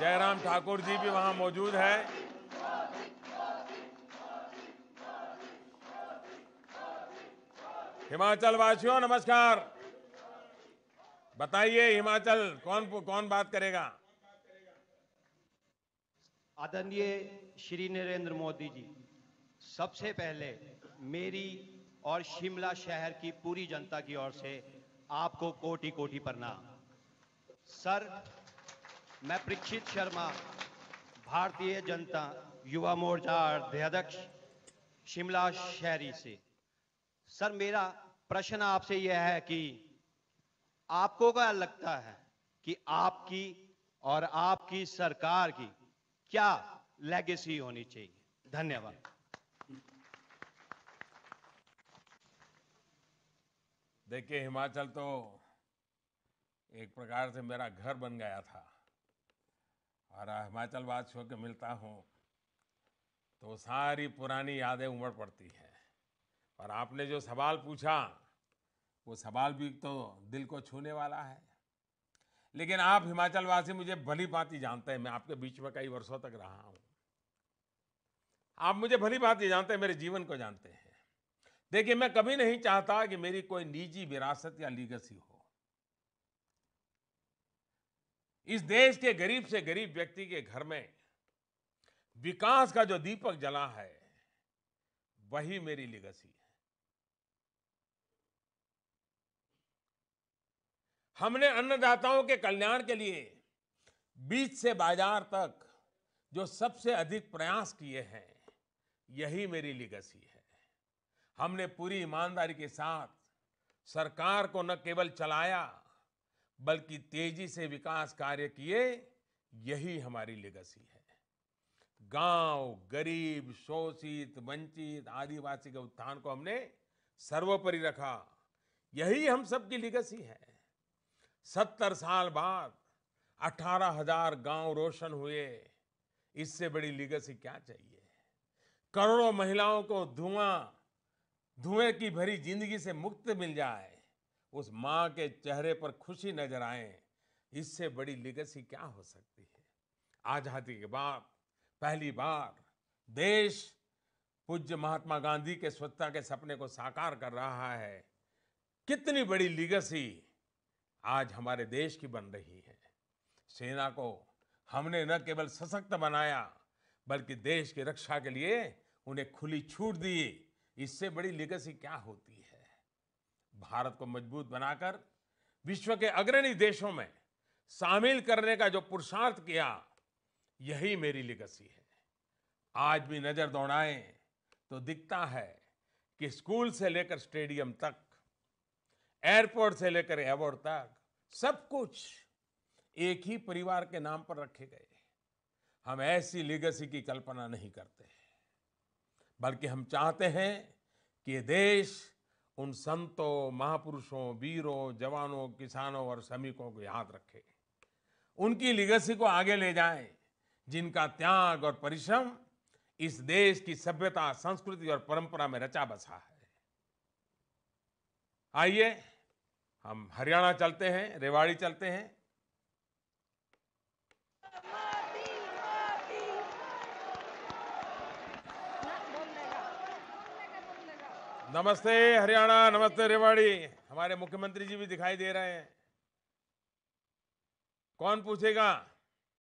जयराम ठाकुर जी भी वहां मौजूद है। हिमाचल वासियों नमस्कार। बताइए हिमाचल कौन कौन बात करेगा? आदरणीय श्री नरेंद्र मोदी जी, सबसे पहले मेरी और शिमला शहर की पूरी जनता की ओर से आपको कोटि कोटि प्रणाम। सर, मैं परीक्षित शर्मा, भारतीय जनता युवा मोर्चा अध्यक्ष, शिमला शहरी से। सर, मेरा प्रश्न आपसे यह है कि आपको क्या लगता है कि आपकी और आपकी सरकार की क्या लेगेसी होनी चाहिए? धन्यवाद। देखिए, हिमाचल तो एक प्रकार से मेरा घर बन गया था और हिमाचल वासियों के मिलता हूँ तो सारी पुरानी यादें उमड़ पड़ती हैं। और आपने जो सवाल पूछा वो सवाल भी तो दिल को छूने वाला है। लेकिन आप हिमाचल वासी मुझे भली भांति जानते हैं, मैं आपके बीच में कई वर्षों तक रहा हूं। आप मुझे भली भांति जानते हैं, मेरे जीवन को जानते हैं। देखिए, मैं कभी नहीं चाहता कि मेरी कोई निजी विरासत या लीगेसी हो। इस देश के गरीब से गरीब व्यक्ति के घर में विकास का जो दीपक जला है वही मेरी लीगेसी है। हमने अन्नदाताओं के कल्याण के लिए बीज से बाजार तक जो सबसे अधिक प्रयास किए हैं यही मेरी लीगेसी है। हमने पूरी ईमानदारी के साथ सरकार को न केवल चलाया बल्कि तेजी से विकास कार्य किए, यही हमारी लीगेसी है। गांव, गरीब, शोषित, वंचित, आदिवासी के उत्थान को हमने सर्वोपरि रखा, यही हम सबकी लीगेसी है। 70 साल बाद 18,000 गांव रोशन हुए, इससे बड़ी लीगेसी क्या चाहिए? करोड़ों महिलाओं को धुएं की भरी जिंदगी से मुक्ति मिल जाए, उस मां के चेहरे पर खुशी नजर आए, इससे बड़ी लीगेसी क्या हो सकती है? आजादी के बाद पहली बार देश पूज्य महात्मा गांधी के स्वच्छता के सपने को साकार कर रहा है। कितनी बड़ी लीगेसी आज हमारे देश की बन रही है। सेना को हमने न केवल सशक्त बनाया बल्कि देश की रक्षा के लिए उन्हें खुली छूट दी, इससे बड़ी लीगेसी क्या होती है? भारत को मजबूत बनाकर विश्व के अग्रणी देशों में शामिल करने का जो पुरुषार्थ किया, यही मेरी लीगेसी है। आज भी नजर दौड़ाएं तो दिखता है कि स्कूल से लेकर स्टेडियम तक, एयरपोर्ट से लेकर एवॉर्ड तक, सब कुछ एक ही परिवार के नाम पर रखे गए। हम ऐसी लीगेसी की कल्पना नहीं करते, बल्कि हम चाहते हैं कि ये देश उन संतों, महापुरुषों, वीरों, जवानों, किसानों और श्रमिकों को याद रखे, उनकी लीगेसी को आगे ले जाए, जिनका त्याग और परिश्रम इस देश की सभ्यता, संस्कृति और परंपरा में रचा बसा है। आइए हम हरियाणा चलते हैं, रेवाड़ी चलते हैं। नमस्ते हरियाणा, नमस्ते रेवाड़ी। हमारे मुख्यमंत्री जी भी दिखाई दे रहे हैं। कौन पूछेगा?